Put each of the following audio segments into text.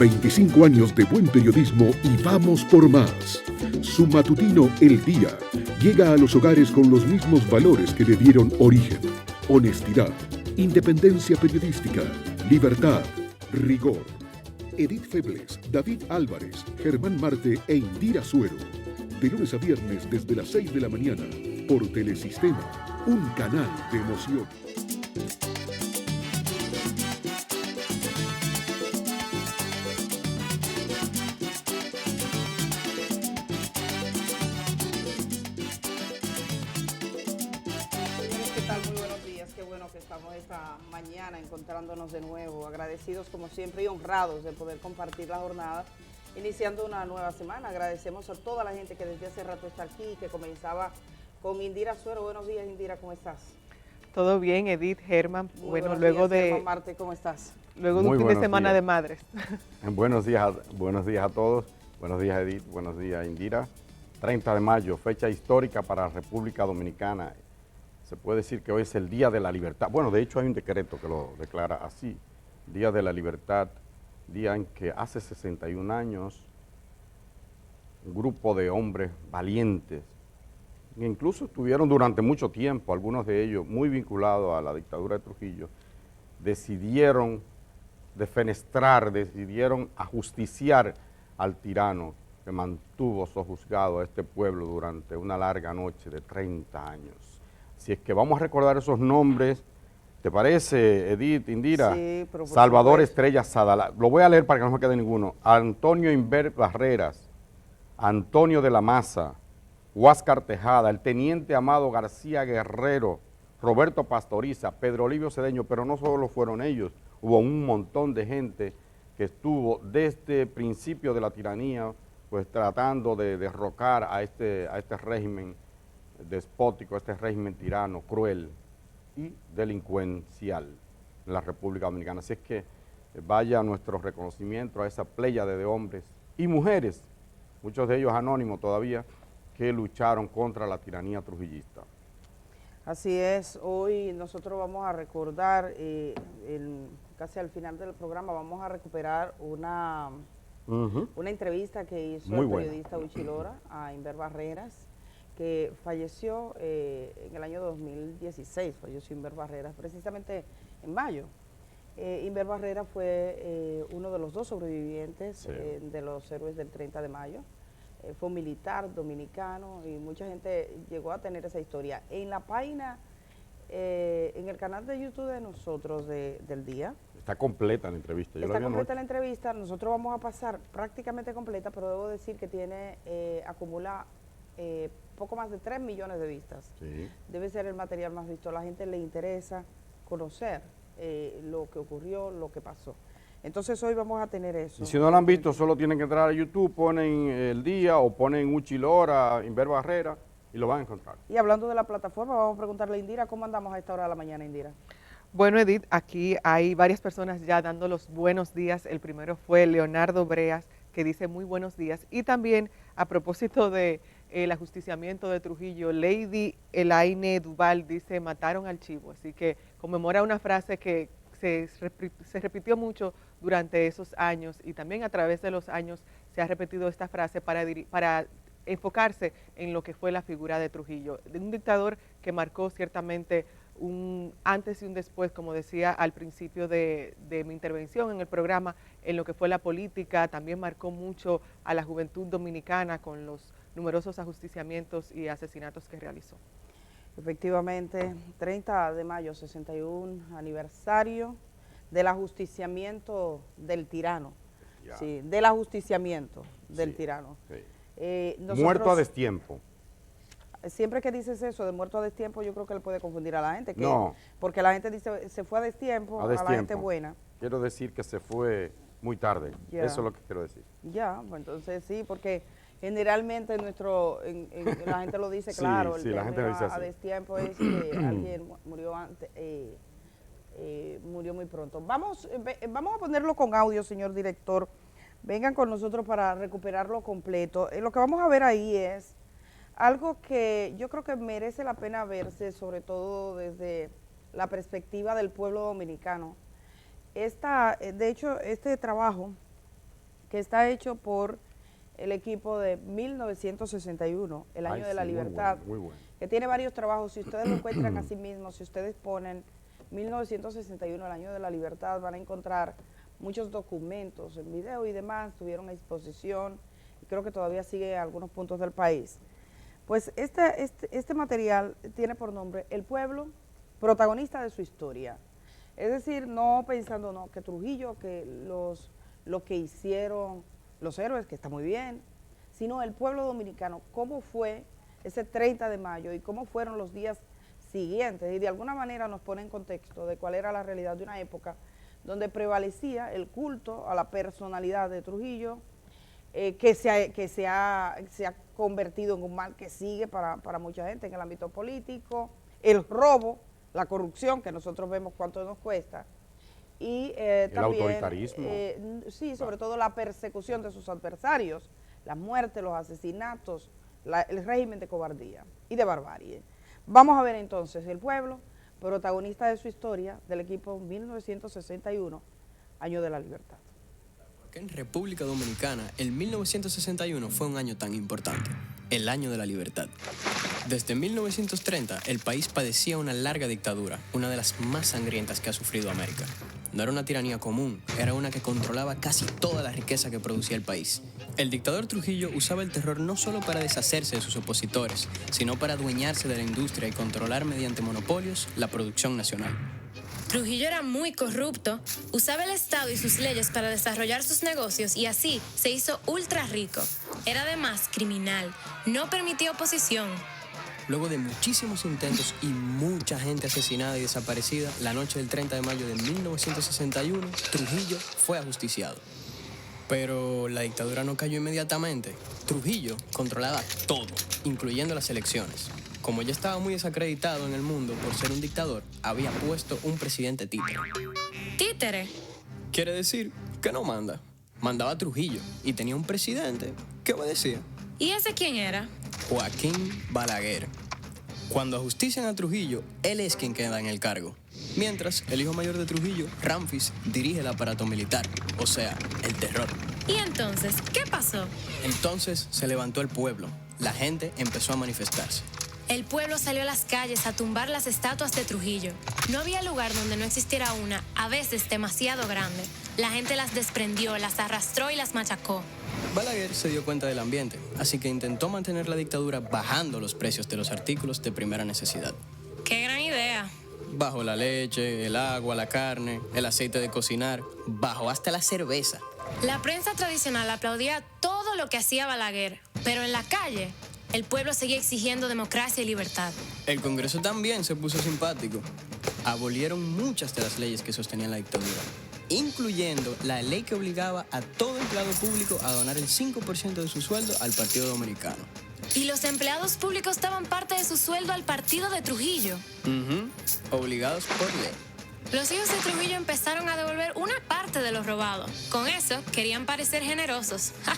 25 años de buen periodismo y vamos por más. Su matutino El Día llega a los hogares con los mismos valores que le dieron origen: honestidad, independencia periodística, libertad, rigor. Edith Febles, David Álvarez, Germán Marte e Indira Suero. De lunes a viernes desde las 6 de la mañana por Telesistema, un canal de emoción. Esta mañana encontrándonos de nuevo, agradecidos como siempre y honrados de poder compartir la jornada, iniciando una nueva semana. Agradecemos a toda la gente que desde hace rato está aquí, que comenzaba con Indira Suero. Buenos días, Indira, ¿cómo estás? Todo bien, Edith, Germán. Bueno, luego días, Germán Marte, ¿cómo estás? Luego de un fin de semana de madres. Buenos días a todos. Buenos días, Edith. Buenos días, Indira. 30 de mayo, fecha histórica para la República Dominicana. Se puede decir que hoy es el Día de la Libertad. Bueno, de hecho hay un decreto que lo declara así, Día de la Libertad, día en que hace 61 años un grupo de hombres valientes, que incluso estuvieron durante mucho tiempo, algunos de ellos muy vinculados a la dictadura de Trujillo, decidieron defenestrar, decidieron ajusticiar al tirano que mantuvo sojuzgado a este pueblo durante una larga noche de 30 años. Si es que vamos a recordar esos nombres, ¿te parece, Edith, Indira? Sí, pero Salvador Estrella Sadala, lo voy a leer para que no me quede ninguno. Antonio Inver Barreras, Antonio de la Maza, Huáscar Tejada, el teniente Amado García Guerrero, Roberto Pastoriza, Pedro Olivio Cedeño, pero no solo fueron ellos, hubo un montón de gente que estuvo desde el principio de la tiranía, pues tratando de derrocar a este régimen despótico, este régimen tirano, cruel y delincuencial en la República Dominicana. Así es que vaya nuestro reconocimiento a esa pléyade de hombres y mujeres, muchos de ellos anónimos todavía, que lucharon contra la tiranía trujillista. Así es, hoy nosotros vamos a recordar, casi al final del programa vamos a recuperar una entrevista que hizo el periodista Uchilora a Inver Barreras, que falleció en el año 2016, falleció Inver Barreras, precisamente en mayo. Inver Barreras fue uno de los dos sobrevivientes de los héroes del 30 de mayo. Fue un militar dominicano y mucha gente llegó a tener esa historia. En la página, en el canal de YouTube de nosotros del día. Está completa la entrevista. Está completa la entrevista, nosotros vamos a pasar prácticamente completa, pero debo decir que acumula poco más de 3 millones de vistas. Sí. Debe ser el material más visto. A la gente le interesa conocer lo que ocurrió, lo que pasó. Entonces hoy vamos a tener eso. Y si no lo han visto, solo tienen que entrar a YouTube, ponen El Día o ponen Uchilora, Inver Barrera y lo van a encontrar. Y hablando de la plataforma, vamos a preguntarle a Indira, ¿cómo andamos a esta hora de la mañana, Indira? Bueno, Edith, aquí hay varias personas ya dando los buenos días. El primero fue Leonardo Breas, que dice muy buenos días. Y también, a propósito de el ajusticiamiento de Trujillo, Lady Elaine Duval dice, mataron al chivo. Así que conmemora una frase que se repitió mucho durante esos años y también a través de los años se ha repetido esta frase para enfocarse en lo que fue la figura de Trujillo, de un dictador que marcó ciertamente un antes y un después, como decía al principio de mi intervención en el programa, en lo que fue la política. También marcó mucho a la juventud dominicana con los numerosos ajusticiamientos y asesinatos que realizó. Efectivamente, 30 de mayo, 61 aniversario del ajusticiamiento del tirano. Ya. Sí, del ajusticiamiento del tirano. Sí. Muerto a destiempo. Siempre que dices eso de muerto a destiempo, yo creo que le puede confundir a la gente. No. Porque la gente dice, se fue a destiempo, a la gente buena. Quiero decir que se fue muy tarde. Ya. Eso es lo que quiero decir. Ya, pues entonces sí, porque generalmente la gente lo dice, claro, sí, la gente lo dice así. A destiempo es que alguien murió antes, murió muy pronto. Vamos a ponerlo con audio, señor director. Vengan con nosotros para recuperarlo completo. Lo que vamos a ver ahí es algo que yo creo que merece la pena verse, sobre todo desde la perspectiva del pueblo dominicano. De hecho, este trabajo que está hecho por el equipo de 1961, el año de la libertad, muy bueno. que tiene varios trabajos. Si ustedes lo encuentran a sí mismos, si ustedes ponen 1961, el año de la libertad, van a encontrar muchos documentos en video y demás, tuvieron exposición, y creo que todavía sigue en algunos puntos del país. Pues este material tiene por nombre El pueblo, protagonista de su historia. Es decir, no pensando no, que Trujillo, que lo que hicieron los héroes, que está muy bien, sino el pueblo dominicano, cómo fue ese 30 de mayo y cómo fueron los días siguientes, y de alguna manera nos pone en contexto de cuál era la realidad de una época donde prevalecía el culto a la personalidad de Trujillo, que se ha convertido en un mal que sigue para mucha gente en el ámbito político, el robo, la corrupción, que nosotros vemos cuánto nos cuesta, y el también, autoritarismo. Sí, sobre todo la persecución de sus adversarios, la muerte, los asesinatos, el régimen de cobardía y de barbarie. Vamos a ver entonces El pueblo, protagonista de su historia, del equipo 1961, año de la libertad. En República Dominicana, el 1961 fue un año tan importante, el año de la libertad. Desde 1930, el país padecía una larga dictadura, una de las más sangrientas que ha sufrido América. No era una tiranía común, era una que controlaba casi toda la riqueza que producía el país. El dictador Trujillo usaba el terror no solo para deshacerse de sus opositores, sino para adueñarse de la industria y controlar mediante monopolios la producción nacional. Trujillo era muy corrupto, usaba el Estado y sus leyes para desarrollar sus negocios y así se hizo ultra rico. Era además criminal, no permitía oposición. Luego de muchísimos intentos y mucha gente asesinada y desaparecida, la noche del 30 de mayo de 1961, Trujillo fue ajusticiado. Pero la dictadura no cayó inmediatamente. Trujillo controlaba todo, incluyendo las elecciones. Como ya estaba muy desacreditado en el mundo por ser un dictador, había puesto un presidente títere. ¿Títere? Quiere decir que no manda. Mandaba a Trujillo y tenía un presidente que obedecía. ¿Y ese quién era? Joaquín Balaguer. Cuando ajustician a Trujillo, él es quien queda en el cargo. Mientras, el hijo mayor de Trujillo, Ramfis, dirige el aparato militar, o sea, el terror. ¿Y entonces qué pasó? Entonces se levantó el pueblo. La gente empezó a manifestarse. El pueblo salió a las calles a tumbar las estatuas de Trujillo. No había lugar donde no existiera una, a veces demasiado grande. La gente las desprendió, las arrastró y las machacó. Balaguer se dio cuenta del ambiente, así que intentó mantener la dictadura bajando los precios de los artículos de primera necesidad. ¡Qué gran idea! Bajó la leche, el agua, la carne, el aceite de cocinar, bajó hasta la cerveza. La prensa tradicional aplaudía todo lo que hacía Balaguer, pero en la calle, el pueblo seguía exigiendo democracia y libertad. El Congreso también se puso simpático. Abolieron muchas de las leyes que sostenían la dictadura, incluyendo la ley que obligaba a todo empleado público a donar el 5% de su sueldo al Partido Dominicano. Y los empleados públicos daban parte de su sueldo al partido de Trujillo. Obligados por ley. Los hijos de Trujillo empezaron a devolver una parte de lo robado. Con eso, querían parecer generosos. ¡Ja!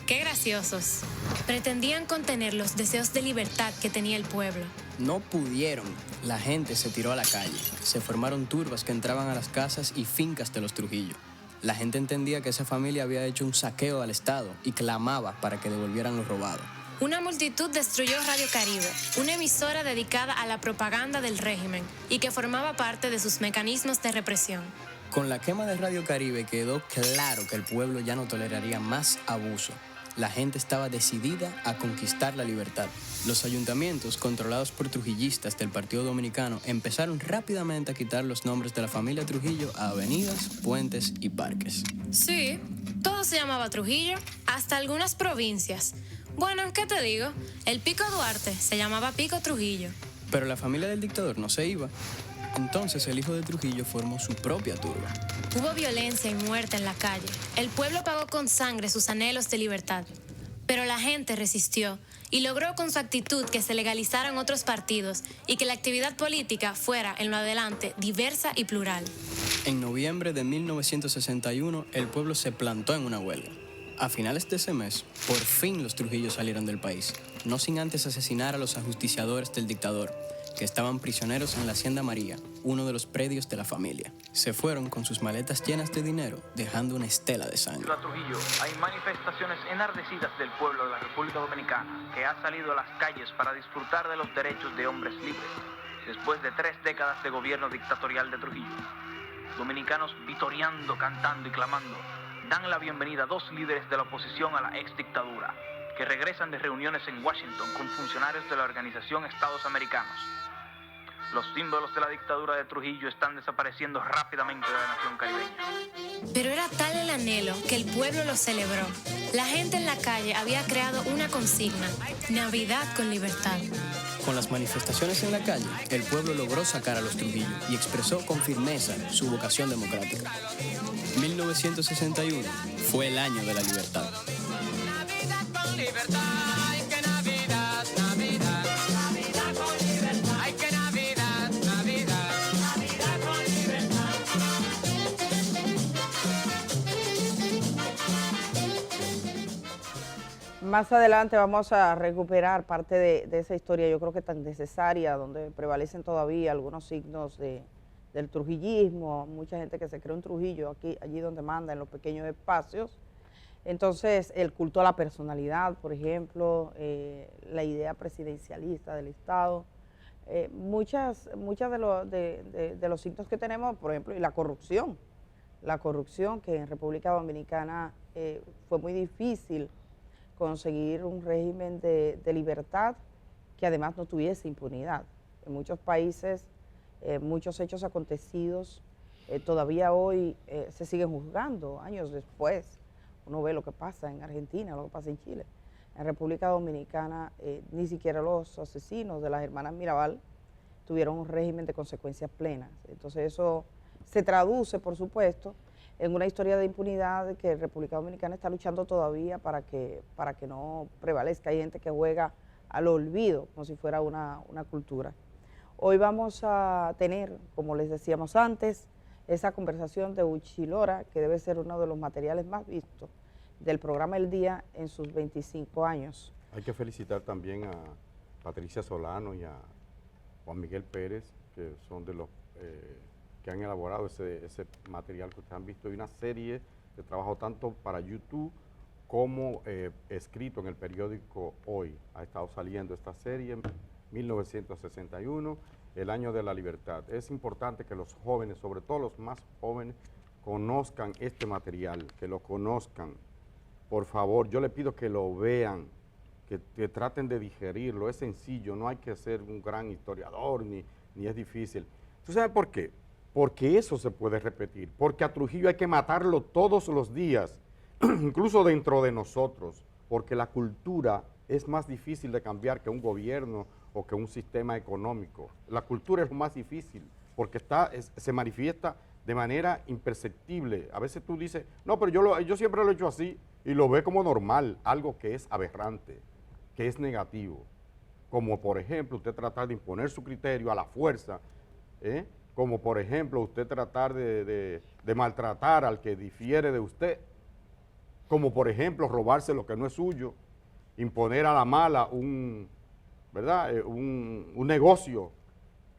¡Qué graciosos! Pretendían contener los deseos de libertad que tenía el pueblo. No pudieron. La gente se tiró a la calle. Se formaron turbas que entraban a las casas y fincas de los Trujillo. La gente entendía que esa familia había hecho un saqueo al Estado y clamaba para que devolvieran lo robado. Una multitud destruyó Radio Caribe, una emisora dedicada a la propaganda del régimen y que formaba parte de sus mecanismos de represión. Con la quema de Radio Caribe quedó claro que el pueblo ya no toleraría más abuso. La gente estaba decidida a conquistar la libertad. Los ayuntamientos, controlados por trujillistas del Partido Dominicano, empezaron rápidamente a quitar los nombres de la familia Trujillo a avenidas, puentes y parques. Sí, todo se llamaba Trujillo, hasta algunas provincias. Bueno, ¿qué te digo? El Pico Duarte se llamaba Pico Trujillo. Pero la familia del dictador no se iba. Entonces el hijo de Trujillo formó su propia turba. Hubo violencia y muerte en la calle. El pueblo pagó con sangre sus anhelos de libertad. Pero la gente resistió y logró con su actitud que se legalizaran otros partidos y que la actividad política fuera, en lo adelante, diversa y plural. En noviembre de 1961, el pueblo se plantó en una huelga. A finales de ese mes, por fin los Trujillos salieron del país, no sin antes asesinar a los ajusticiadores del dictador, que estaban prisioneros en la Hacienda María, uno de los predios de la familia. Se fueron con sus maletas llenas de dinero, dejando una estela de sangre. En Trujillo hay manifestaciones enardecidas del pueblo de la República Dominicana que ha salido a las calles para disfrutar de los derechos de hombres libres, después de 3 décadas de gobierno dictatorial de Trujillo. Dominicanos vitoreando, cantando y clamando dan la bienvenida a 2 líderes de la oposición a la ex dictadura, que regresan de reuniones en Washington con funcionarios de la Organización Estados Americanos. Los símbolos de la dictadura de Trujillo están desapareciendo rápidamente de la nación caribeña. Pero era tal el anhelo que el pueblo lo celebró. La gente en la calle había creado una consigna: Navidad con libertad. Con las manifestaciones en la calle, el pueblo logró sacar a los Trujillo y expresó con firmeza su vocación democrática. 1961 fue el año de la libertad. Más adelante vamos a recuperar parte de esa historia, yo creo que tan necesaria, donde prevalecen todavía algunos signos del trujillismo, mucha gente que se cree un Trujillo allí donde manda, en los pequeños espacios. Entonces, el culto a la personalidad, por ejemplo, la idea presidencialista del Estado, muchas de los signos que tenemos, por ejemplo, y la corrupción que en República Dominicana fue muy difícil conseguir un régimen de libertad que además no tuviese impunidad. En muchos países, muchos hechos acontecidos todavía hoy se siguen juzgando, años después. Uno ve lo que pasa en Argentina, lo que pasa en Chile. En República Dominicana ni siquiera los asesinos de las hermanas Mirabal tuvieron un régimen de consecuencias plenas. Entonces eso se traduce, por supuesto, en una historia de impunidad que República Dominicana está luchando todavía para que no prevalezca. Hay gente que juega al olvido como si fuera una cultura. Hoy vamos a tener, como les decíamos antes, esa conversación de Uchilora, que debe ser uno de los materiales más vistos del programa El Día en sus 25 años. Hay que felicitar también a Patricia Solano y a Juan Miguel Pérez, que son de los que han elaborado ese material que ustedes han visto. Hay una serie de trabajo tanto para YouTube como escrito en el periódico Hoy. Ha estado saliendo esta serie en 1961, el año de la libertad. Es importante que los jóvenes, sobre todo los más jóvenes, conozcan este material, que lo conozcan. Por favor, yo les pido que lo vean, que traten de digerirlo. Es sencillo, no hay que ser un gran historiador, ni es difícil. ¿Tú sabes por qué? Porque eso se puede repetir, porque a Trujillo hay que matarlo todos los días, incluso dentro de nosotros, porque la cultura es más difícil de cambiar que un gobierno o que un sistema económico. La cultura es lo más difícil, porque se manifiesta de manera imperceptible. A veces tú dices, no, pero yo siempre lo he hecho así, y lo ve como normal, algo que es aberrante, que es negativo. Como por ejemplo, usted tratar de imponer su criterio a la fuerza, como por ejemplo usted tratar de maltratar al que difiere de usted, como por ejemplo robarse lo que no es suyo, imponer a la mala un negocio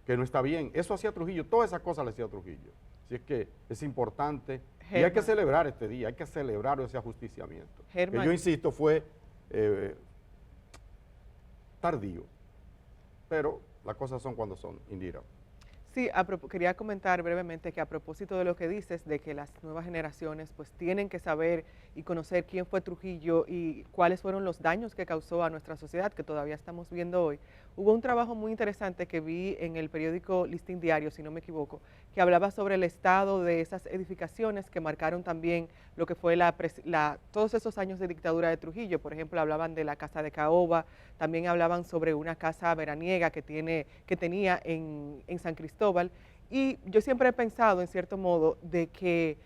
que no está bien. Eso hacía Trujillo, todas esas cosas le hacía Trujillo. Así es que es importante y hay que celebrar este día, hay que celebrar ese ajusticiamiento. Que yo insisto fue tardío, pero las cosas son cuando son, Indira. Sí, quería comentar brevemente que a propósito de lo que dices, de que las nuevas generaciones pues tienen que saber y conocer quién fue Trujillo y cuáles fueron los daños que causó a nuestra sociedad, que todavía estamos viendo hoy. Hubo un trabajo muy interesante que vi en el periódico Listín Diario, si no me equivoco, que hablaba sobre el estado de esas edificaciones que marcaron también lo que fue todos esos años de dictadura de Trujillo. Por ejemplo, hablaban de la Casa de Caoba, también hablaban sobre una casa veraniega que tenía en San Cristóbal. Y yo siempre he pensado, en cierto modo, de que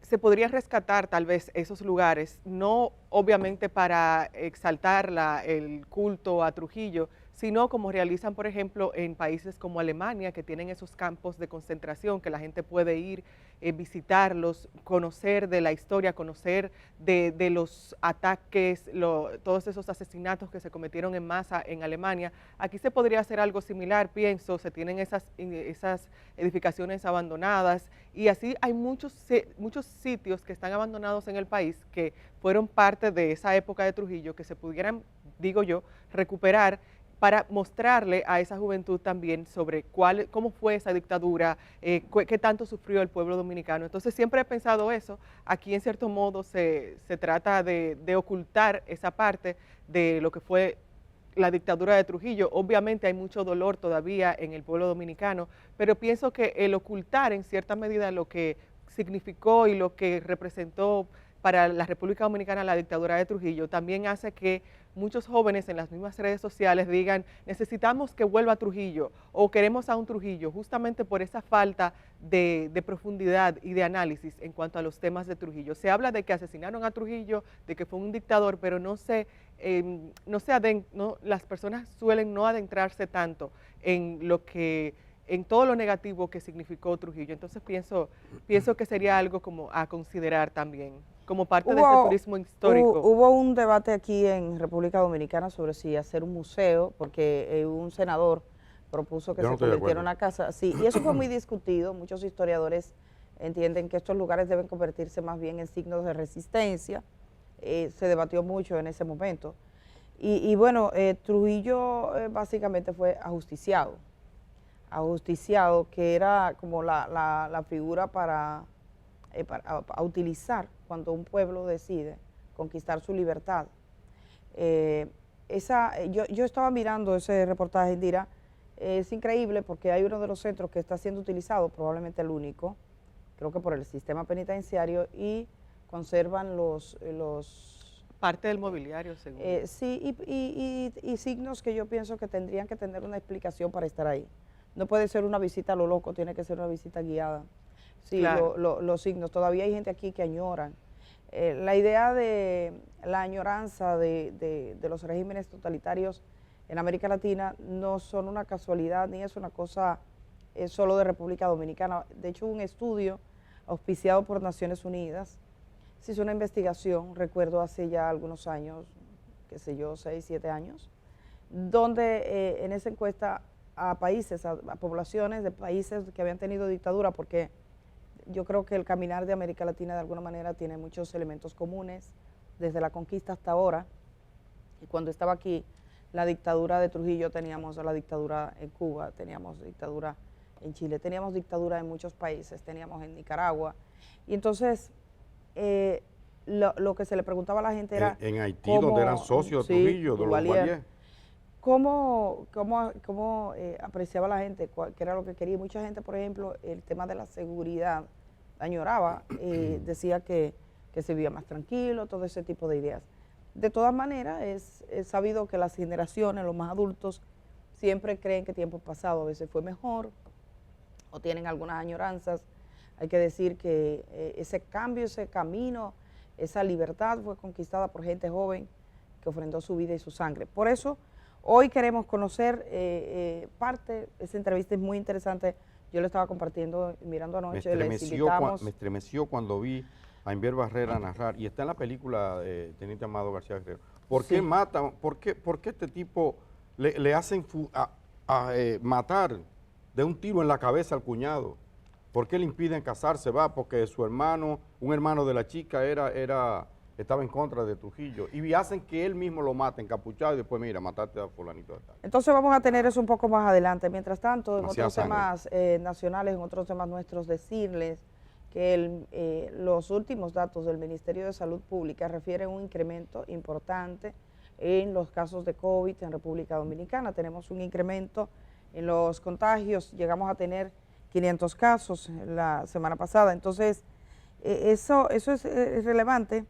se podría rescatar tal vez esos lugares, no obviamente para exaltar el culto a Trujillo, sino como realizan, por ejemplo, en países como Alemania, que tienen esos campos de concentración, que la gente puede ir, visitarlos, conocer de la historia, conocer de los ataques, todos esos asesinatos que se cometieron en masa en Alemania. Aquí se podría hacer algo similar, pienso, se tienen esas edificaciones abandonadas, y así hay muchos sitios que están abandonados en el país que fueron parte de esa época de Trujillo, que se pudieran, digo yo, recuperar para mostrarle a esa juventud también sobre cómo fue esa dictadura, qué tanto sufrió el pueblo dominicano. Entonces siempre he pensado eso. Aquí en cierto modo se trata de ocultar esa parte de lo que fue la dictadura de Trujillo. Obviamente hay mucho dolor todavía en el pueblo dominicano, pero pienso que el ocultar en cierta medida lo que significó y lo que representó para la República Dominicana la dictadura de Trujillo también hace que muchos jóvenes en las mismas redes sociales digan, necesitamos que vuelva Trujillo o queremos a un Trujillo, justamente por esa falta de profundidad y de análisis en cuanto a los temas de Trujillo. Se habla de que asesinaron a Trujillo, de que fue un dictador, pero las personas suelen no adentrarse tanto en todo lo negativo que significó Trujillo. Entonces pienso que sería algo como a considerar también, como parte de ese turismo histórico. Hubo un debate aquí en República Dominicana sobre si hacer un museo, porque un senador propuso que se convirtiera en una casa. Sí, y eso fue muy discutido. Muchos historiadores entienden que estos lugares deben convertirse más bien en signos de resistencia. Se debatió mucho en ese momento. Y bueno, Trujillo básicamente fue ajusticiado, que era como la figura para utilizar cuando un pueblo decide conquistar su libertad. Yo estaba mirando ese reportaje, Indira. Es increíble porque hay uno de los centros que está siendo utilizado, probablemente el único, creo que por el sistema penitenciario, y conservan parte del mobiliario, seguro. Sí, y signos que yo pienso que tendrían que tener una explicación para estar ahí. No puede ser una visita a lo loco, tiene que ser una visita guiada. Sí, claro. Los signos. Todavía hay gente aquí que añoran. La idea de la añoranza de los regímenes totalitarios en América Latina no son una casualidad ni es una cosa solo de República Dominicana. De hecho, un estudio auspiciado por Naciones Unidas se hizo una investigación, recuerdo hace ya algunos años, qué sé yo, 6, 7 años, donde en esa encuesta a países, a poblaciones de países que habían tenido dictadura, porque yo creo que el caminar de América Latina de alguna manera tiene muchos elementos comunes, desde la conquista hasta ahora. Y cuando estaba aquí la dictadura de Trujillo, teníamos la dictadura en Cuba, teníamos dictadura en Chile, teníamos dictadura en muchos países, teníamos en Nicaragua. Y entonces, lo que se le preguntaba a la gente era... En Haití, donde eran socios de Trujillo, de los Duvalier. ¿Cómo apreciaba la gente? ¿Qué era lo que quería? Mucha gente, por ejemplo, el tema de la seguridad, añoraba, decía que se vivía más tranquilo, todo ese tipo de ideas. De todas maneras, es sabido que las generaciones, los más adultos, siempre creen que tiempo pasado a veces fue mejor o tienen algunas añoranzas. Hay que decir que ese cambio, ese camino, esa libertad fue conquistada por gente joven que ofrendó su vida y su sangre. Por eso, hoy queremos conocer esa entrevista es muy interesante. Yo lo estaba compartiendo, mirando anoche. Me estremeció cuando vi a Inver Barrera narrar, y está en la película de Teniente Amado García Guerrero. ¿Por qué matan? ¿Por qué este tipo le hacen matar de un tiro en la cabeza al cuñado? ¿Por qué le impiden casarse? Porque su hermano, un hermano de la chica estaba en contra de Trujillo, y hacen que él mismo lo mate encapuchado y después, mira, mataste a fulanito de tal. Entonces vamos a tener eso un poco más adelante. Mientras tanto, en otros temas nacionales, en otros temas nuestros, decirles que los últimos datos del Ministerio de Salud Pública refieren a un incremento importante en los casos de COVID en República Dominicana. Tenemos un incremento en los contagios, llegamos a tener 500 casos la semana pasada. Entonces, eso es relevante.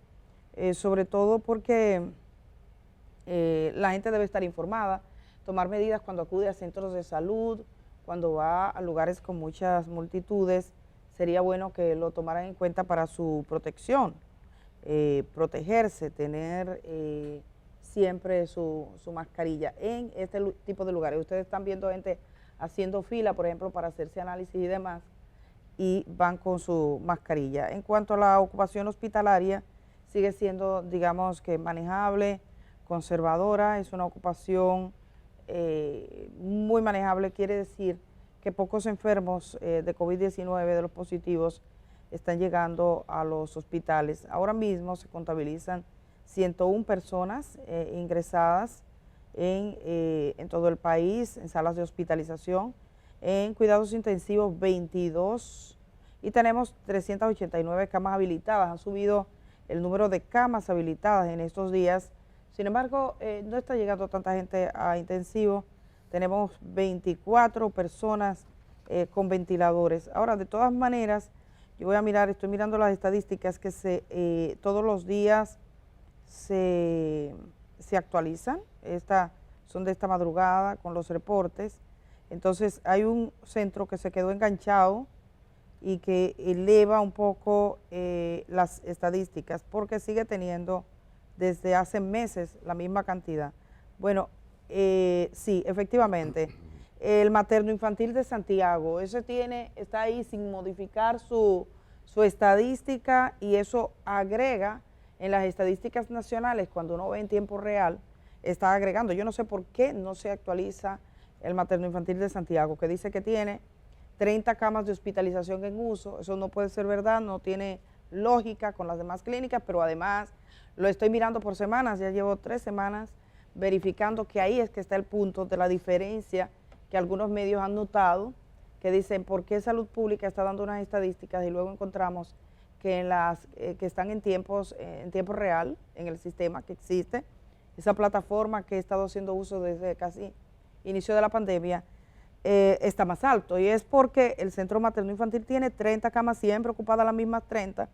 Sobre todo porque la gente debe estar informada, tomar medidas cuando acude a centros de salud, cuando va a lugares con muchas multitudes. Sería bueno que lo tomaran en cuenta para su protección, protegerse, tener siempre su mascarilla en este tipo de lugares. Ustedes están viendo gente haciendo fila, por ejemplo, para hacerse análisis y demás, y van con su mascarilla. En cuanto a la ocupación hospitalaria, sigue siendo, digamos, que manejable, conservadora, es una ocupación muy manejable, quiere decir que pocos enfermos de COVID-19, de los positivos, están llegando a los hospitales. Ahora mismo se contabilizan 101 personas ingresadas en todo el país, en salas de hospitalización, en cuidados intensivos 22 y tenemos 389 camas habilitadas. Han subido el número de camas habilitadas en estos días. Sin embargo, no está llegando tanta gente a intensivo. Tenemos 24 personas con ventiladores. Ahora, de todas maneras, yo voy a mirar, estoy mirando las estadísticas que todos los días se actualizan. Son de esta madrugada con los reportes. Entonces, hay un centro que se quedó enganchado y que eleva un poco las estadísticas porque sigue teniendo desde hace meses la misma cantidad. Bueno, sí, efectivamente, el materno infantil de Santiago, está ahí sin modificar su estadística y eso agrega en las estadísticas nacionales, cuando uno ve en tiempo real, está agregando. Yo no sé por qué no se actualiza el materno infantil de Santiago, que dice que tiene 30 camas de hospitalización en uso. Eso no puede ser verdad, no tiene lógica con las demás clínicas, pero además lo estoy mirando por semanas, ya llevo 3 semanas verificando que ahí es que está el punto de la diferencia que algunos medios han notado, que dicen por qué Salud Pública está dando unas estadísticas y luego encontramos que que están en tiempo real, en el sistema que existe, esa plataforma que he estado haciendo uso desde casi inicio de la pandemia, está más alto, y es porque el centro materno infantil tiene 30 camas siempre ocupadas, las mismas 30,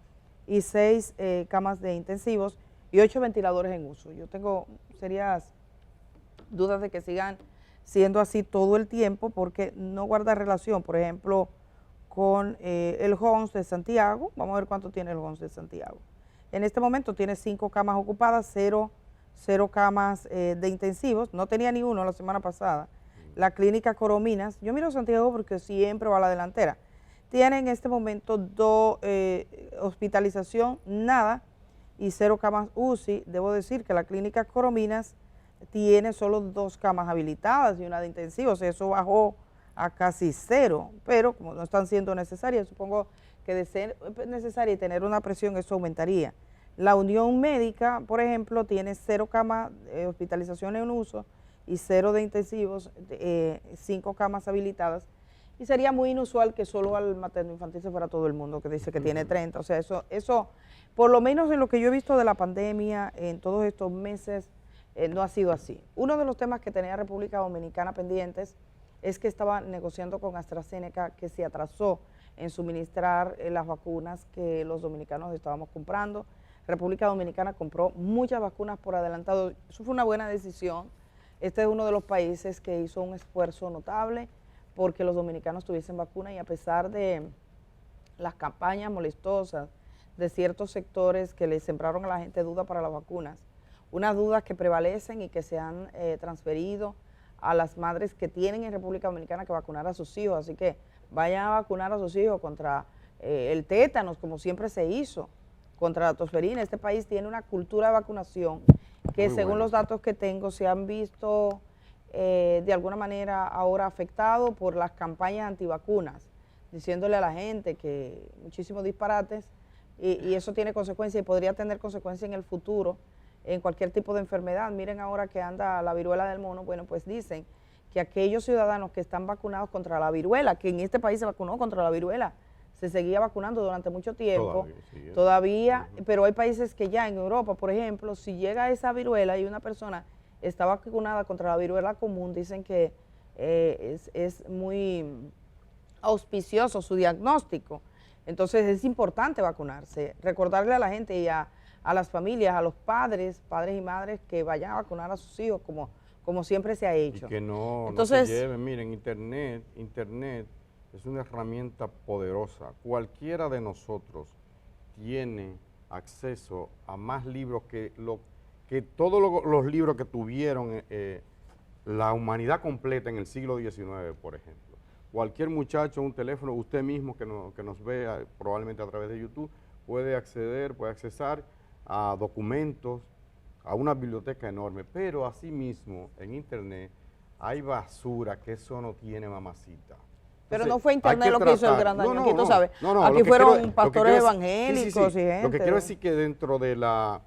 y 6 camas de intensivos y 8 ventiladores en uso. Yo tengo serias dudas de que sigan siendo así todo el tiempo porque no guarda relación, por ejemplo, con el HOMS de Santiago. Vamos a ver cuánto tiene el HOMS de Santiago. En este momento tiene 5 camas ocupadas, 0 camas de intensivos, no tenía ni uno la semana pasada. La clínica Corominas, yo miro Santiago porque siempre va a la delantera, tiene en este momento 2 hospitalización, nada, y 0 camas UCI. Debo decir que la clínica Corominas tiene solo 2 camas habilitadas y una de intensivos, eso bajó a casi 0, pero como no están siendo necesarias, supongo que de ser necesaria y tener una presión, eso aumentaría. La Unión Médica, por ejemplo, tiene 0 camas de hospitalización en uso y 0 de intensivos, 5 camas habilitadas, y sería muy inusual que solo al materno infantil se fuera todo el mundo, que dice que tiene 30, o sea, eso por lo menos en lo que yo he visto de la pandemia en todos estos meses, no ha sido así. Uno de los temas que tenía República Dominicana pendientes es que estaba negociando con AstraZeneca, que se atrasó en suministrar las vacunas que los dominicanos estábamos comprando. República Dominicana compró muchas vacunas por adelantado, eso fue una buena decisión. Este es uno de los países que hizo un esfuerzo notable porque los dominicanos tuviesen vacuna, y a pesar de las campañas molestosas de ciertos sectores que le sembraron a la gente duda para las vacunas, unas dudas que prevalecen y que se han transferido a las madres que tienen en República Dominicana que vacunar a sus hijos, así que vayan a vacunar a sus hijos contra el tétanos, como siempre se hizo, contra la tosferina. Este país tiene una cultura de vacunación que muy según los datos que tengo se han visto de alguna manera ahora afectados por las campañas antivacunas, diciéndole a la gente que muchísimos disparates, y eso tiene consecuencias y podría tener consecuencias en el futuro en cualquier tipo de enfermedad. Miren ahora que anda la viruela del mono, bueno, pues dicen que aquellos ciudadanos que están vacunados contra la viruela, que en este país se vacunó contra la viruela, se seguía vacunando durante mucho tiempo, todavía, pero hay países que ya en Europa, por ejemplo, si llega esa viruela y una persona está vacunada contra la viruela común, dicen que es muy auspicioso su diagnóstico. Entonces es importante vacunarse, recordarle a la gente y a las familias, a los padres y madres que vayan a vacunar a sus hijos como siempre se ha hecho. Y que no se lleven. Miren, internet es una herramienta poderosa. Cualquiera de nosotros tiene acceso a más libros que que todos los libros que tuvieron la humanidad completa en el siglo XIX, por ejemplo, cualquier muchacho, un teléfono, usted mismo que nos vea probablemente a través de YouTube, puede accesar a documentos, a una biblioteca enorme, pero asimismo en Internet hay basura que eso no tiene mamacita. Pero no fue Internet lo que hizo el gran daño, aquí tú sabes. Aquí fueron pastores evangélicos y gente. Lo que quiero decir que dentro de la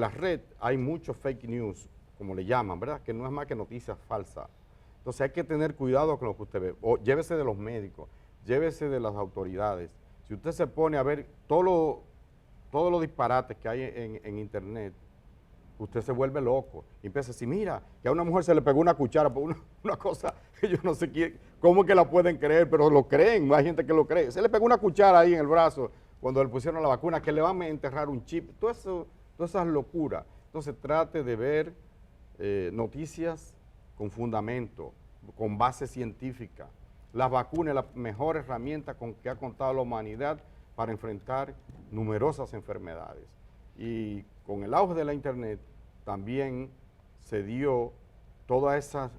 red hay mucho fake news, como le llaman, ¿verdad? Que no es más que noticias falsas. Entonces hay que tener cuidado con lo que usted ve. O llévese de los médicos, llévese de las autoridades. Si usted se pone a ver todos los disparates que hay en Internet, usted se vuelve loco. Y empieza a decir, mira, que a una mujer se le pegó una cuchara por una cosa que yo no sé cómo que la pueden creer, pero lo creen, hay gente que lo cree. Se le pegó una cuchara ahí en el brazo cuando le pusieron la vacuna, que le van a enterrar un chip. Todas esas locuras. Entonces trate de ver noticias con fundamento, con base científica. Las vacunas es la mejor herramienta con que ha contado la humanidad para enfrentar numerosas enfermedades. Y con el auge de la Internet también se dio toda esa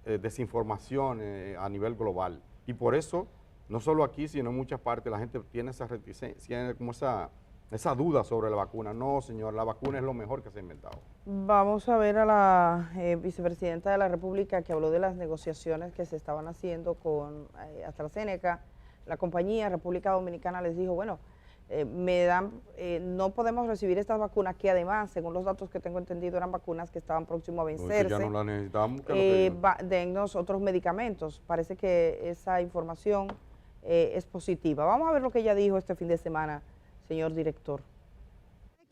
desinformación a nivel global. Y por eso, no solo aquí, sino en muchas partes, la gente tiene esa reticencia, tiene como esa duda sobre la vacuna. No, señor, la vacuna es lo mejor que se ha inventado. Vamos a ver a la vicepresidenta de la República que habló de las negociaciones que se estaban haciendo con AstraZeneca. La compañía República Dominicana les dijo, bueno, no podemos recibir estas vacunas que además, según los datos que tengo entendido, eran vacunas que estaban próximas a vencerse. Ya no las necesitamos. Dennos otros medicamentos. Parece que esa información es positiva. Vamos a ver lo que ella dijo este fin de semana, señor director.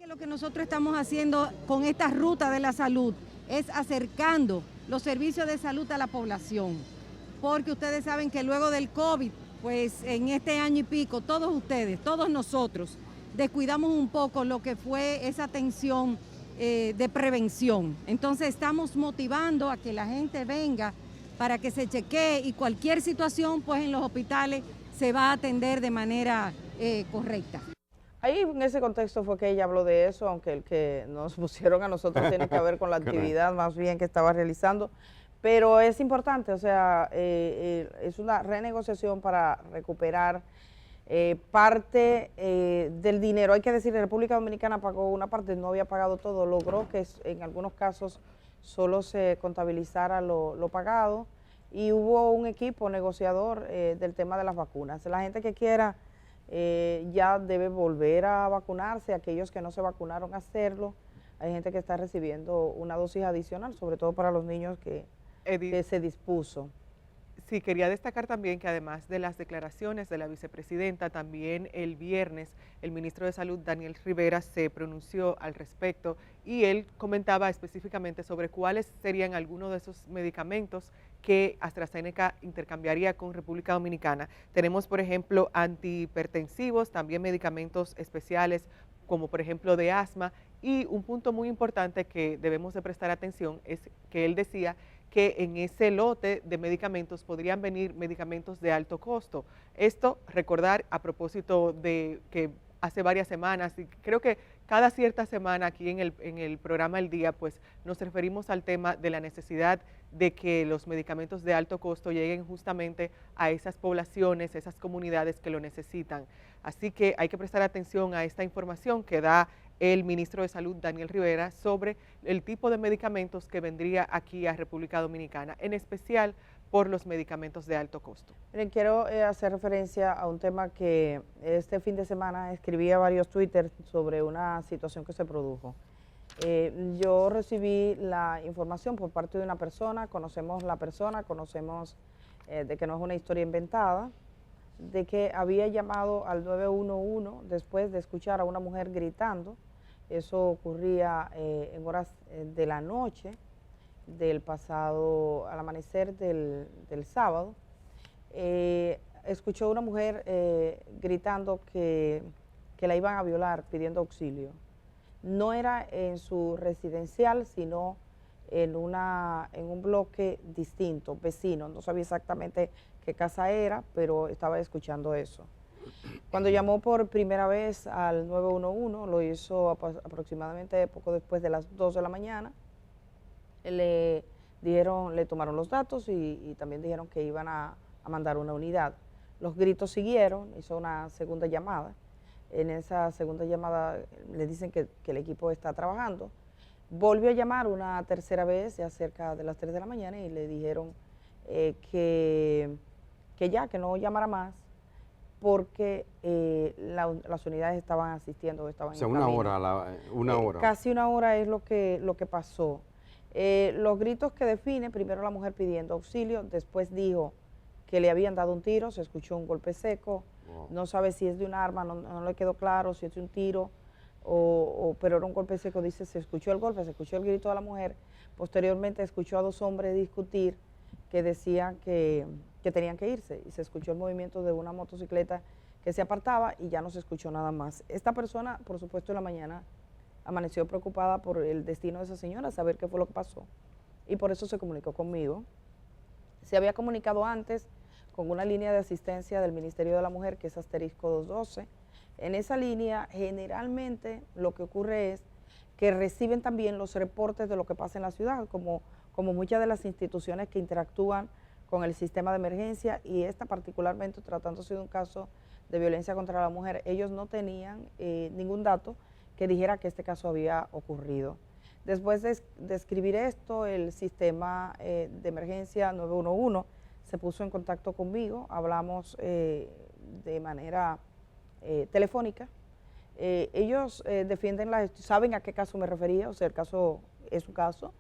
Lo que nosotros estamos haciendo con esta ruta de la salud es acercando los servicios de salud a la población, porque ustedes saben que luego del COVID, pues en este año y pico, todos ustedes, todos nosotros, descuidamos un poco lo que fue esa atención de prevención. Entonces estamos motivando a que la gente venga para que se chequee y cualquier situación, pues en los hospitales se va a atender de manera correcta. Ahí en ese contexto fue que ella habló de eso, aunque el que nos pusieron a nosotros tiene que ver con la actividad más bien que estaba realizando, pero es importante, o sea, es una renegociación para recuperar parte del dinero. Hay que decir, la República Dominicana pagó una parte, no había pagado todo, logró que en algunos casos solo se contabilizara lo pagado y hubo un equipo negociador del tema de las vacunas. La gente que quiera ya debe volver a vacunarse, aquellos que no se vacunaron hacerlo. Hay gente que está recibiendo una dosis adicional, sobre todo para los niños que se dispuso. Sí, quería destacar también que además de las declaraciones de la vicepresidenta, también el viernes el ministro de Salud, Daniel Rivera, se pronunció al respecto y él comentaba específicamente sobre cuáles serían algunos de esos medicamentos que AstraZeneca intercambiaría con República Dominicana. Tenemos, por ejemplo, antihipertensivos, también medicamentos especiales como por ejemplo de asma, y un punto muy importante que debemos de prestar atención es que él decía que en ese lote de medicamentos podrían venir medicamentos de alto costo. Esto, recordar a propósito de que hace varias semanas, y creo que cada cierta semana aquí en el programa El Día, pues nos referimos al tema de la necesidad de que los medicamentos de alto costo lleguen justamente a esas poblaciones, esas comunidades que lo necesitan. Así que hay que prestar atención a esta información que da el ministro de Salud, Daniel Rivera, sobre el tipo de medicamentos que vendría aquí a República Dominicana, en especial por los medicamentos de alto costo. Miren, quiero hacer referencia a un tema que este fin de semana escribía varios Twitter sobre una situación que se produjo. Yo recibí la información por parte de una persona, conocemos la persona, conocemos de que no es una historia inventada, de que había llamado al 911 después de escuchar a una mujer gritando. Eso ocurría en horas de la noche del pasado, al amanecer del sábado. Escuchó a una mujer gritando que la iban a violar, pidiendo auxilio. No era en su residencial, sino en un bloque distinto, vecino. No sabía exactamente qué casa era, pero estaba escuchando eso. Cuando llamó por primera vez al 911, lo hizo aproximadamente poco después de las 2 de la mañana. Le tomaron los datos y también dijeron que iban a mandar una unidad. Los gritos siguieron, hizo una segunda llamada. En esa segunda llamada le dicen que el equipo está trabajando. Volvió a llamar una tercera vez, ya cerca de las 3 de la mañana, y le dijeron que no llamara más, porque las unidades estaban asistiendo, estaban en camino. Una hora. Casi una hora es lo que pasó. Los gritos que define, primero la mujer pidiendo auxilio, después dijo que le habían dado un tiro, se escuchó un golpe seco, no sabe si es de un arma, no le quedó claro si es de un tiro, pero era un golpe seco, dice, se escuchó el golpe, se escuchó el grito de la mujer, posteriormente escuchó a 2 hombres discutir que decían que tenían que irse, y se escuchó el movimiento de una motocicleta que se apartaba y ya no se escuchó nada más. Esta persona, por supuesto, en la mañana amaneció preocupada por el destino de esa señora, saber qué fue lo que pasó, y por eso se comunicó conmigo. Se había comunicado antes con una línea de asistencia del Ministerio de la Mujer, que es *212. En esa línea, generalmente, lo que ocurre es que reciben también los reportes de lo que pasa en la ciudad, como muchas de las instituciones que interactúan con el sistema de emergencia, y esta particularmente, tratándose de un caso de violencia contra la mujer, ellos no tenían ningún dato que dijera que este caso había ocurrido. Después de escribir esto, el sistema de emergencia 911 se puso en contacto conmigo, hablamos de manera telefónica. Ellos defienden saben a qué caso me refería, o sea, el caso es un caso.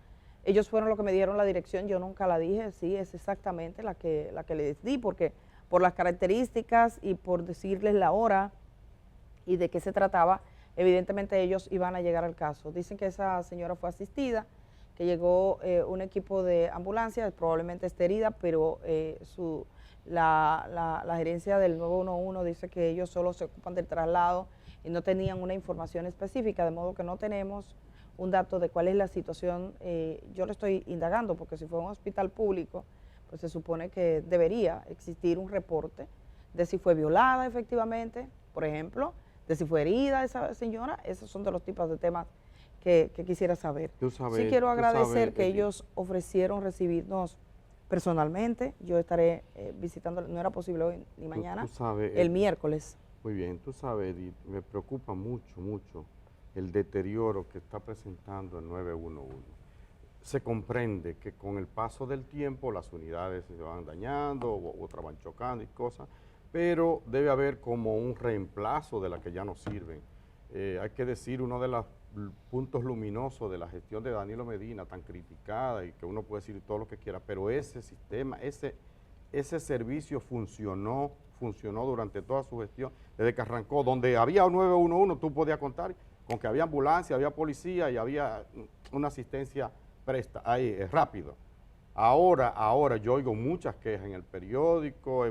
Ellos fueron los que me dieron la dirección, yo nunca la dije, sí, es exactamente la que les di, porque por las características y por decirles la hora y de qué se trataba, evidentemente ellos iban a llegar al caso. Dicen que esa señora fue asistida, que llegó un equipo de ambulancia, probablemente esté herida, pero la gerencia del 911 dice que ellos solo se ocupan del traslado y no tenían una información específica, de modo que no tenemos un dato de cuál es la situación. Yo lo estoy indagando, porque si fue un hospital público, pues se supone que debería existir un reporte de si fue violada efectivamente, por ejemplo, de si fue herida esa señora. Esos son de los tipos de temas que quisiera saber. Sí quiero agradecer que ellos ofrecieron recibirnos personalmente. Yo estaré visitando, no era posible hoy ni mañana, el miércoles. Muy bien, tú sabes, Edith, me preocupa mucho el deterioro que está presentando el 911. Se comprende que con el paso del tiempo las unidades se van dañando, otras van chocando y cosas, pero debe haber como un reemplazo de las que ya no sirven. Hay que decir, uno de los puntos luminosos de la gestión de Danilo Medina, tan criticada, y que uno puede decir todo lo que quiera, pero ese sistema, ese servicio funcionó durante toda su gestión, desde que arrancó. Donde había un 911, tú podías contar con que había ambulancia, había policía y había una asistencia ahí, rápido. Ahora yo oigo muchas quejas en el periódico,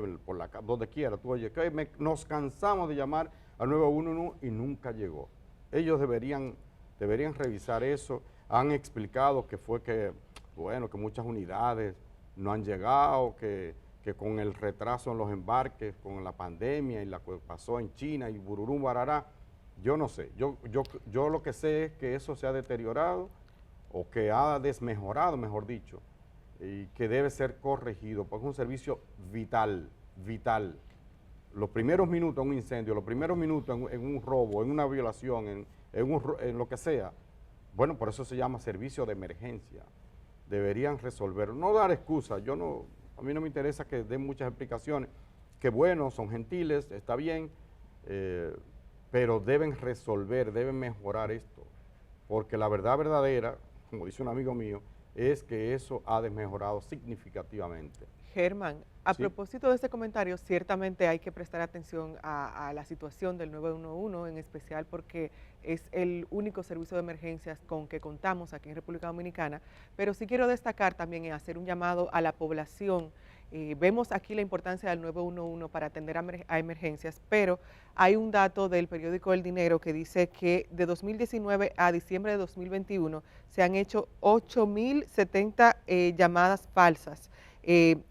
donde quiera. Tú oyes que nos cansamos de llamar al 911 y nunca llegó. Ellos deberían revisar eso. Han explicado que que muchas unidades no han llegado, que con el retraso en los embarques, con la pandemia y la que pasó en China y bururum, barará, yo no sé. Yo lo que sé es que eso se ha deteriorado, o que ha desmejorado, mejor dicho, y que debe ser corregido, porque es un servicio vital. Los primeros minutos en un incendio, los primeros minutos en un robo, en una violación, en lo que sea, bueno, por eso se llama servicio de emergencia. Deberían resolverlo, no dar excusas. A mí no me interesa que den muchas explicaciones, que bueno, son gentiles, está bien, pero deben resolver, deben mejorar esto, porque la verdad verdadera, como dice un amigo mío, es que eso ha desmejorado significativamente. Germán, a propósito de este comentario, ciertamente hay que prestar atención a la situación del 911, en especial porque es el único servicio de emergencias con que contamos aquí en República Dominicana, pero sí quiero destacar también y hacer un llamado a la población. Vemos aquí la importancia del 911 para atender a emergencias, pero hay un dato del periódico El Dinero que dice que de 2019 a diciembre de 2021 se han hecho 8.070 llamadas falsas.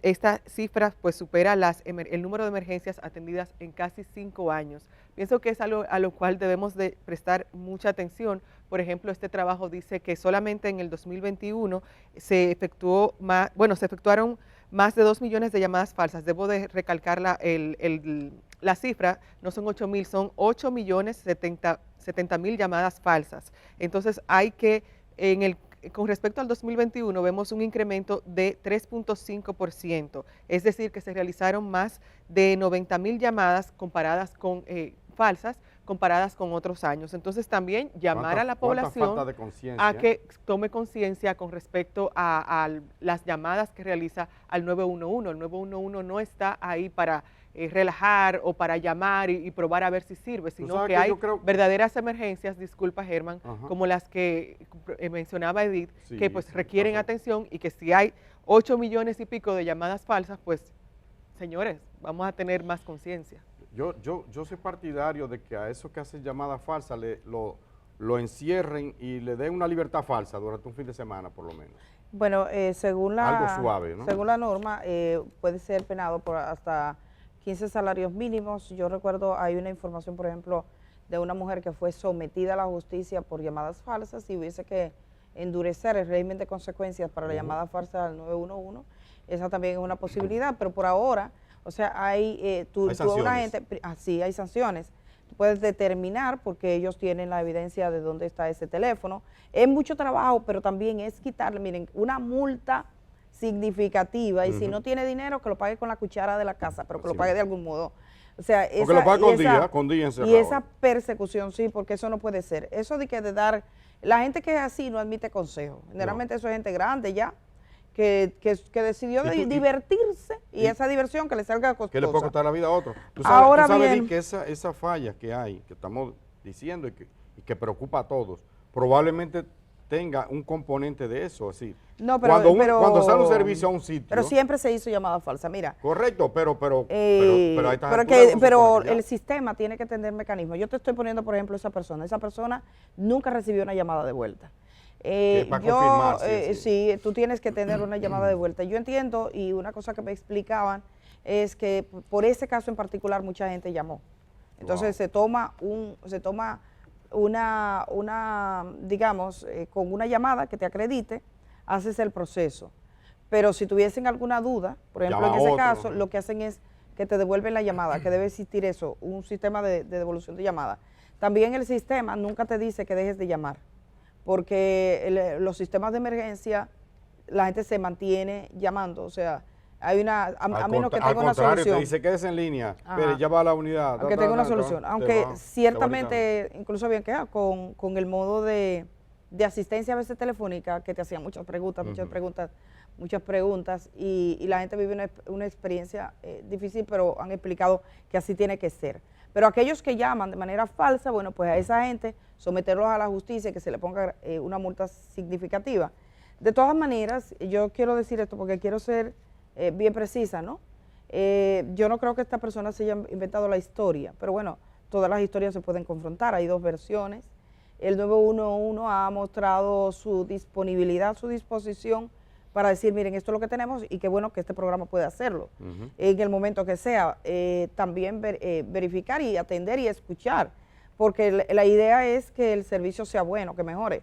esta cifra pues supera el número de emergencias atendidas en casi 5 años. Pienso que es algo a lo cual debemos de prestar mucha atención. Por ejemplo, este trabajo dice que solamente en el 2021 se efectuaron más de 2 millones de llamadas falsas. Debo de recalcar la cifra, no son 8.000, son 8.070.000 llamadas falsas. Entonces hay que, con respecto al 2021, vemos un incremento de 3.5%, es decir, que se realizaron más de 90.000 llamadas falsas comparadas con otros años. Entonces también llamar a la población a que tome conciencia con respecto a las llamadas que realiza al 911. El 911 no está ahí para relajar o para llamar y probar a ver si sirve, sino que hay verdaderas emergencias, disculpa Germán, como las que mencionaba Edith, que pues requieren atención, y que si hay 8 millones y pico de llamadas falsas, pues señores, vamos a tener más conciencia. Yo soy partidario de que a esos que hacen llamadas falsas lo encierren y le den una libertad falsa durante un fin de semana por lo menos. Bueno, según la, algo suave, ¿no? Según la norma, puede ser penado por hasta 15 salarios mínimos. Yo recuerdo, hay una información, por ejemplo, de una mujer que fue sometida a la justicia por llamadas falsas y hubiese que endurecer el régimen de consecuencias para la llamada falsa al 911. Esa también es una posibilidad, pero por ahora, o sea, hay sanciones. Tú puedes determinar, porque ellos tienen la evidencia de dónde está ese teléfono. Es mucho trabajo, pero también es quitarle, miren, una multa significativa, y si no tiene dinero, que lo pague con la cuchara de la casa, pero que lo pague de algún modo. O sea, porque lo pague con día encerrado. Y esa persecución, sí, porque eso no puede ser. Eso de dar, la gente que es así no admite consejo. Generalmente eso es gente grande ya, que decidió divertirse, y esa diversión que le salga costosa. Que le puede costar la vida a otro. Tú sabes bien que esa falla que hay, que estamos diciendo y que preocupa a todos, probablemente tenga un componente de eso, así. No, pero cuando sale un servicio a un sitio. Pero siempre se hizo llamada falsa, mira. Correcto, pero el sistema tiene que tener mecanismos. Yo te estoy poniendo, por ejemplo, esa persona nunca recibió una llamada de vuelta. Para confirmar, sí, tú tienes que tener una llamada de vuelta. Yo entiendo, y una cosa que me explicaban es que por ese caso en particular mucha gente llamó. Entonces se toma digamos, con una llamada que te acredite, haces el proceso. Pero si tuviesen alguna duda, por ejemplo, en ese caso, lo que hacen es que te devuelven la llamada, que debe existir eso, un sistema de devolución de llamada. También el sistema nunca te dice que dejes de llamar, porque los sistemas de emergencia, la gente se mantiene llamando, o sea, hay a menos que tenga una solución. Te dice quédese en línea, pero ya va a la unidad. Aunque tenga una solución, aunque ciertamente, incluso bien que con el modo de asistencia a veces telefónica, que te hacían muchas preguntas, y la gente vive una experiencia difícil, pero han explicado que así tiene que ser. Pero aquellos que llaman de manera falsa, bueno, pues a esa gente someterlos a la justicia y que se le ponga una multa significativa. De todas maneras, yo quiero decir esto porque quiero ser bien precisa, ¿no? Yo no creo que esta persona se haya inventado la historia, pero bueno, todas las historias se pueden confrontar, hay dos versiones. El 911 ha mostrado su disponibilidad, su disposición para decir, miren, esto es lo que tenemos y qué bueno que este programa puede hacerlo. En el momento que sea, también verificar y atender y escuchar, porque la idea es que el servicio sea bueno, que mejore.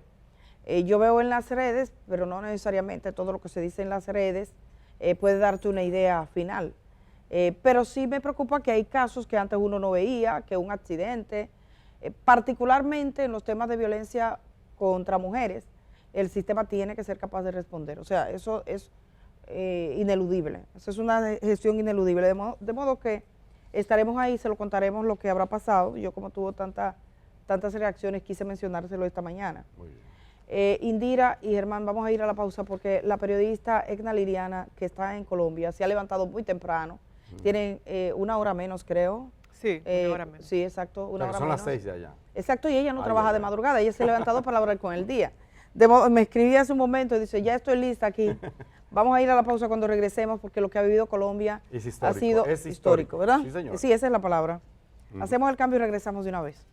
Yo veo en las redes, pero no necesariamente todo lo que se dice en las redes puede darte una idea final. Pero sí me preocupa que hay casos que antes uno no veía, que un accidente, particularmente en los temas de violencia contra mujeres, el sistema tiene que ser capaz de responder. O sea, eso es ineludible. Eso es una gestión ineludible. De modo que estaremos ahí, se lo contaremos lo que habrá pasado. Yo, como tuvo tantas reacciones, quise mencionárselo esta mañana. Muy bien. Indira y Germán, vamos a ir a la pausa porque la periodista Egna Liriana, que está en Colombia, se ha levantado muy temprano. Tienen una hora menos, creo. Sí, una hora menos. Sí, exacto, una hora son menos. Las 6 de allá. Exacto, y ella no trabaja de madrugada, ella se ha levantado para hablar con el día. Me escribí hace un momento y dice, ya estoy lista aquí. Vamos a ir a la pausa cuando regresemos porque lo que ha vivido Colombia ha sido histórico, ¿verdad? Sí, señor. Sí, esa es la palabra. Hacemos el cambio y regresamos de una vez.